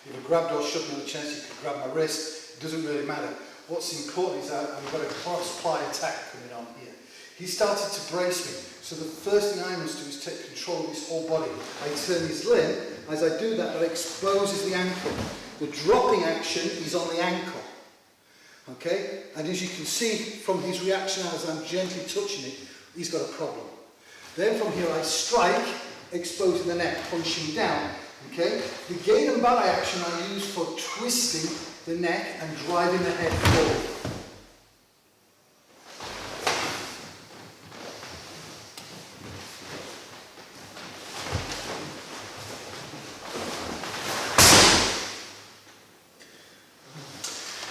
If I grabbed or shoved me on the chest, you could grab my wrist. It doesn't really matter. What's important is that I've got a cross-ply attack coming on here. He started to brace me. So the first thing I must do is take control of his whole body. I turn his limb. As I do that, that exposes the ankle. The dropping action is on the ankle. Okay? And as you can see from his reaction as I'm gently touching it, he's got a problem. Then from here I strike, exposing the neck, punching down. Okay? The gain and ballet action I use for twisting the neck and driving the head forward.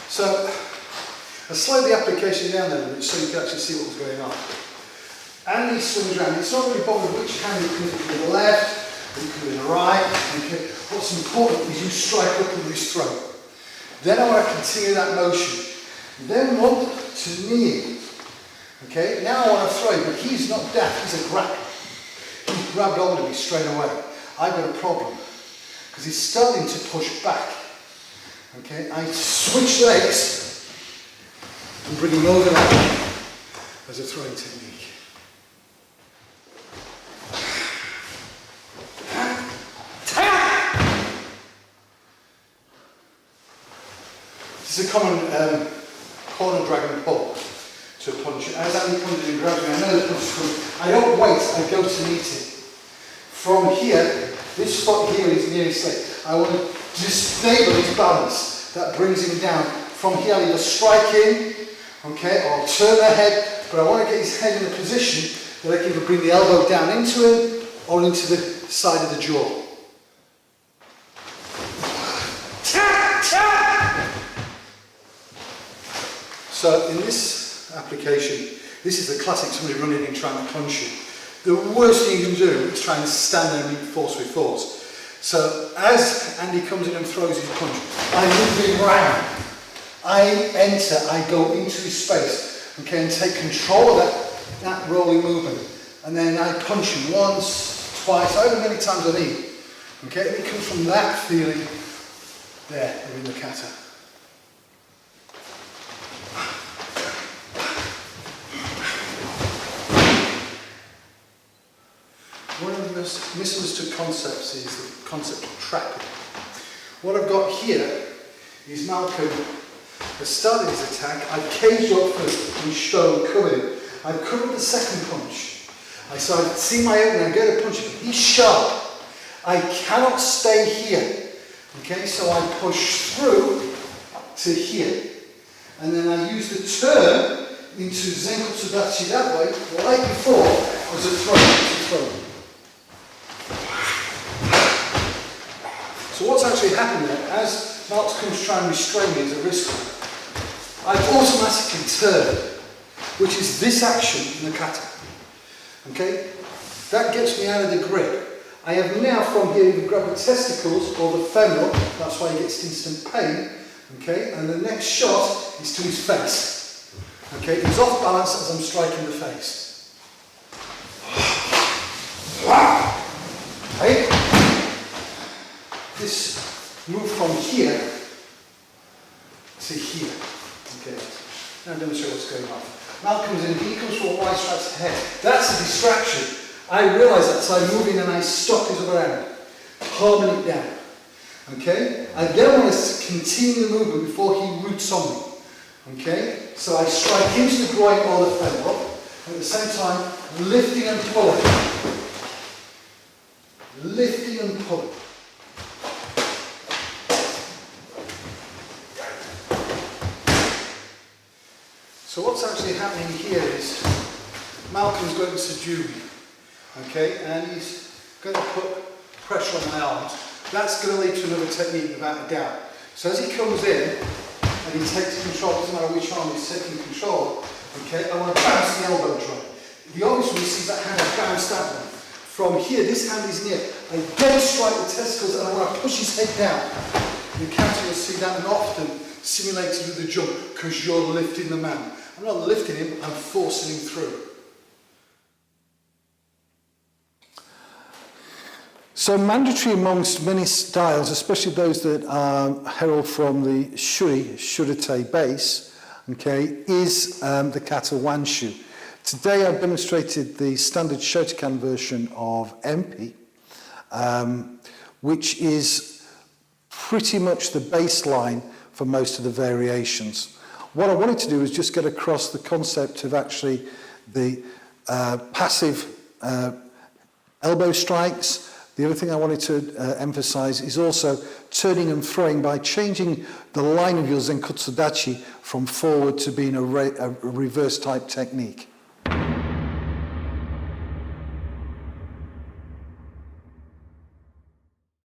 So I slowed the application down there a bit so you can actually see what was going on. And he swings around. It's not really bothered which hand he comes with the left, or you can do the right. Okay. What's important is you strike up with his throat. Then I want to continue that motion. Then want to knee. Okay, now I want to throw him, but he's not daft, he's a grabber. He's grabbed hold of me straight away. I've got a problem, because he's starting to push back. Okay, I switch legs and bring him over that as a throwing technique. This is a common corner drag and pull to a punch. As Andy comes in and grabs me, I know the punch is coming. I don't wait, I go to meet it. From here, this spot here is near his leg. I want to disable his balance. That brings him down. From here, I'll either strike in, okay, or I'll turn the head, but I want to get his head in a position that I can either bring the elbow down into him or into the side of the jaw. So in this application, this is the classic somebody running in trying to punch you. The worst thing you can do is try and stand there and meet force with force. So as Andy comes in and throws his punch, I move him round. I enter, I go into his space, okay, and take control of that rolling movement. And then I punch him once, twice, however many times I need. Okay, and it comes from that feeling there in the kata. One of the most misunderstood concepts is the concept of trapping. What I've got here is Malcolm has started his attack. I've caged up first and shown covered. I've covered the second punch. I see my opening, I go to punch him. He's sharp. I cannot stay here. Okay, so I push through to here. And then I use the turn into Zenko Tsudachi that way, like before, as a throw. So what's actually happened there, as Marx comes to try and restrain me as a wrist grab, I've automatically turned, which is this action in the kata. Okay? That gets me out of the grip. I have now from here either grabbed the testicles or the femoral, that's why he gets instant pain. Okay? And the next shot is to his face. Okay? He's off balance as I'm striking the face. Okay? This move from here to here. Okay, now demonstrate what's going on. Malcolm's in, he comes for a wide stripes ahead. That's a distraction. I realise that, so I move in and I stop his other hand, palming it down. Okay, I then want to continue the movement before he roots on me. Okay, so I strike into the groin or the femoral, and at the same time lifting and pulling. Lifting and pulling. So what's actually happening here is Malcolm's going to subdue me, okay, and he's going to put pressure on my arms. That's going to lead to another technique without a doubt. So as he comes in and he takes control, doesn't matter which arm he's taking control, okay, I want to bounce the elbow joint. The obvious one is that hand, I bounce that one. From here, this hand is near. I then strike the testicles and I want to push his head down. In the counter you'll see that and often simulated with the jump because you're lifting the man. I'm not lifting him, I'm forcing him through. So mandatory amongst many styles, especially those that herald from the shurite base, okay, is the kata wanshu. Today I've demonstrated the standard Shotokan version of Enpi, which is pretty much the baseline for most of the variations. What I wanted to do is just get across the concept of actually the passive elbow strikes. The other thing I wanted to emphasize is also turning and throwing by changing the line of your Zenkutsu Dachi from forward to being a reverse type technique.